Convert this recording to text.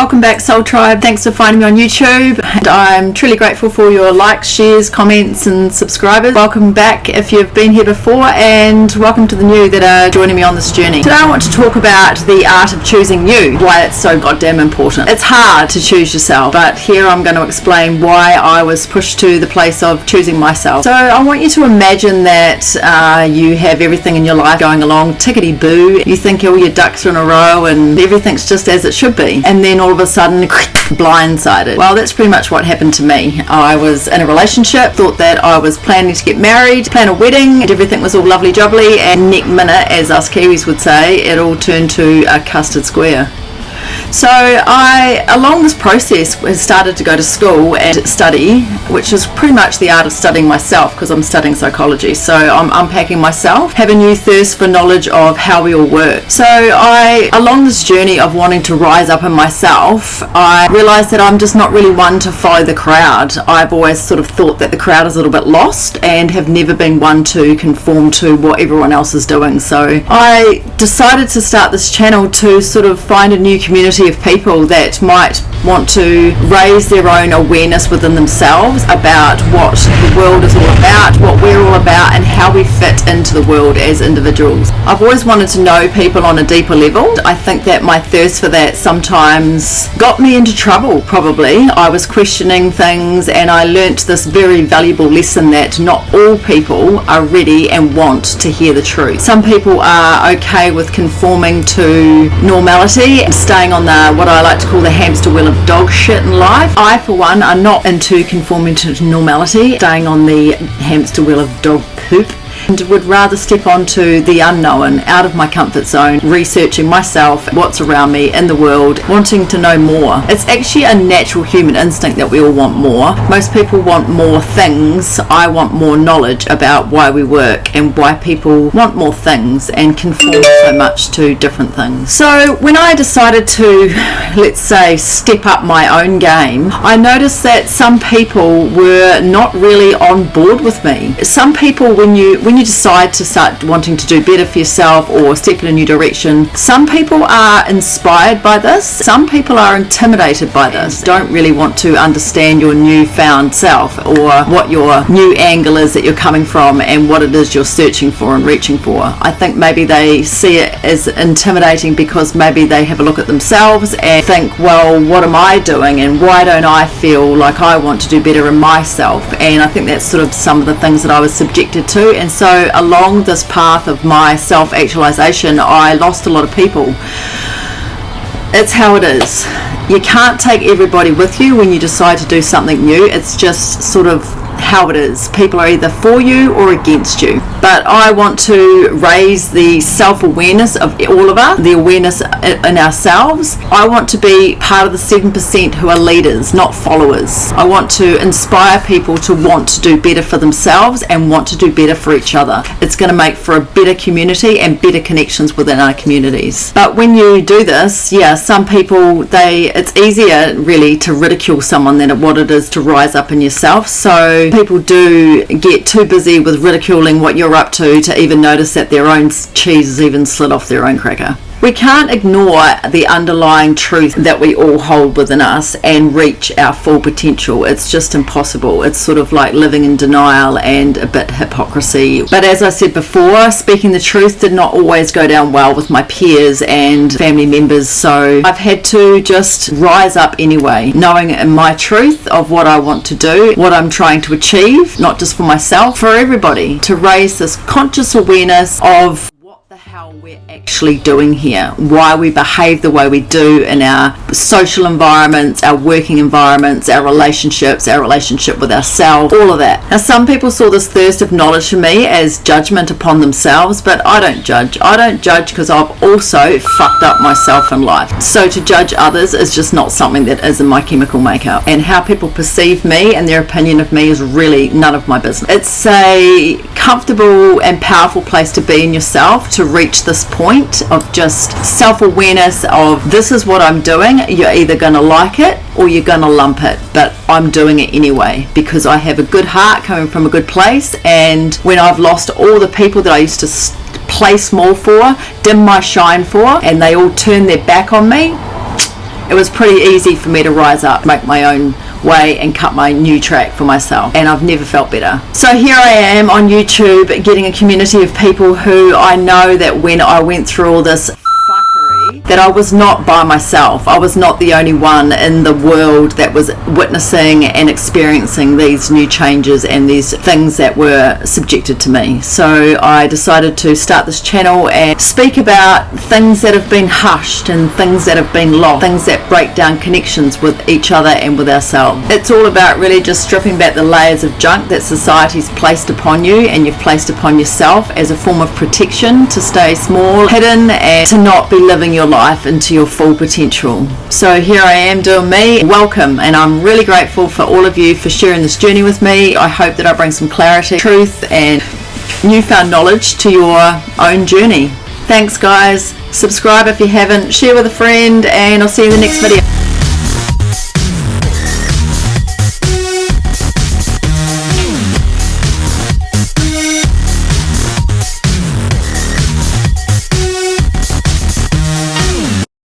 Welcome back, Soul Tribe. Thanks for finding me on YouTube. And I'm truly grateful for your likes, shares, comments and subscribers. Welcome back if you've been here before, and welcome to the new that are joining me on this journey. Today I want to talk about the art of choosing you, why it's so goddamn important. It's hard to choose yourself, but here I'm going to explain why I was pushed to the place of choosing myself. So I want you to imagine that you have everything in your life going along tickety-boo. You think all your ducks are in a row and everything's just as it should be. And then all of a sudden, blindsided. Well, that's pretty much what happened to me. I was in a relationship, thought that I was planning to get married, plan a wedding, and everything was all lovely jubbly, and next minute, as us Kiwis would say, it all turned to a custard square. So I, along this process, started to go to school and study, which is pretty much the art of studying myself, because I'm studying psychology. So I'm unpacking myself, have a new thirst for knowledge of how we all work. So along this journey of wanting to rise up in myself, I realised that I'm just not really one to follow the crowd. I've always sort of thought that the crowd is a little bit lost and have never been one to conform to what everyone else is doing. So I decided to start this channel to sort of find a new community of people that might want to raise their own awareness within themselves about what the world is all about, what we're all about, and how we fit into the world as individuals. I've always wanted to know people on a deeper level. I think that my thirst for that sometimes got me into trouble, probably. I was questioning things, and I learnt this very valuable lesson that not all people are ready and want to hear the truth. Some people are okay with conforming to normality and staying on what I like to call the hamster wheel of dog shit in life. I, for one, are not into conforming to normality, staying on the hamster wheel of dog poop, and would rather step onto the unknown, out of my comfort zone, researching myself, what's around me in the world, wanting to know more. It's actually a natural human instinct that we all want more. Most people want more things. I want more knowledge about why we work and why people want more things and conform so much to different things. So when I decided to, let's say, step up my own game, I noticed that some people were not really on board with me. Some people, when you decide to start wanting to do better for yourself or step in a new direction, some people are inspired by this, some people are intimidated by this, don't really want to understand your newfound self or what your new angle is that you're coming from and what it is you're searching for and reaching for. I think maybe they see it as intimidating because maybe they have a look at themselves and think, well, what am I doing and why don't I feel like I want to do better in myself? And I think that's sort of some of the things that I was subjected to. And so along this path of my self-actualization, I lost a lot of people. It's how it is. You can't take everybody with you when you decide to do something new. It's just sort of how it is. People are either for you or against you. But I want to raise the self-awareness of all of us, the awareness in ourselves. I want to be part of the 7% who are leaders, not followers. I want to inspire people to want to do better for themselves and want to do better for each other. It's going to make for a better community and better connections within our communities. But when you do this, some people, it's easier really to ridicule someone than what it is to rise up in yourself. So people do get too busy with ridiculing what you're up to even notice that their own cheese is even slid off their own cracker. We can't ignore the underlying truth that we all hold within us and reach our full potential. It's just impossible. It's sort of like living in denial and a bit hypocrisy. But as I said before, speaking the truth did not always go down well with my peers and family members. So I've had to just rise up anyway, knowing my truth of what I want to do, what I'm trying to achieve, not just for myself, for everybody, to raise this conscious awareness of how we're actually doing here, why we behave the way we do in our social environments, our working environments, our relationship with ourselves, all of that. Now, some people saw this thirst of knowledge for me as judgment upon themselves, but I don't judge. I don't judge because I've also fucked up myself in life. So to judge others is just not something that is in my chemical makeup. And how people perceive me and their opinion of me is really none of my business. It's a comfortable and powerful place to be in yourself, to reach this point of just self-awareness of this is what I'm doing. You're either going to like it or you're going to lump it, but I'm doing it anyway because I have a good heart coming from a good place. And when I've lost all the people that I used to play small for, dim my shine for, and they all turn their back on me, it was pretty easy for me to rise up, make my own way and cut my new track for myself, and I've never felt better. So here I am on YouTube getting a community of people who I know that when I went through all this that I was not by myself. I was not the only one in the world that was witnessing and experiencing these new changes and these things that were subjected to me. So I decided to start this channel and speak about things that have been hushed and things that have been lost, things that break down connections with each other and with ourselves. It's all about really just stripping back the layers of junk that society's placed upon you and you've placed upon yourself as a form of protection to stay small, hidden, and to not be living your life into your full potential. So here I am doing me. Welcome, and I'm really grateful for all of you for sharing this journey with me. I hope that I bring some clarity, truth, and newfound knowledge to your own journey. Thanks guys. Subscribe if you haven't, share with a friend, and I'll see you in the next video.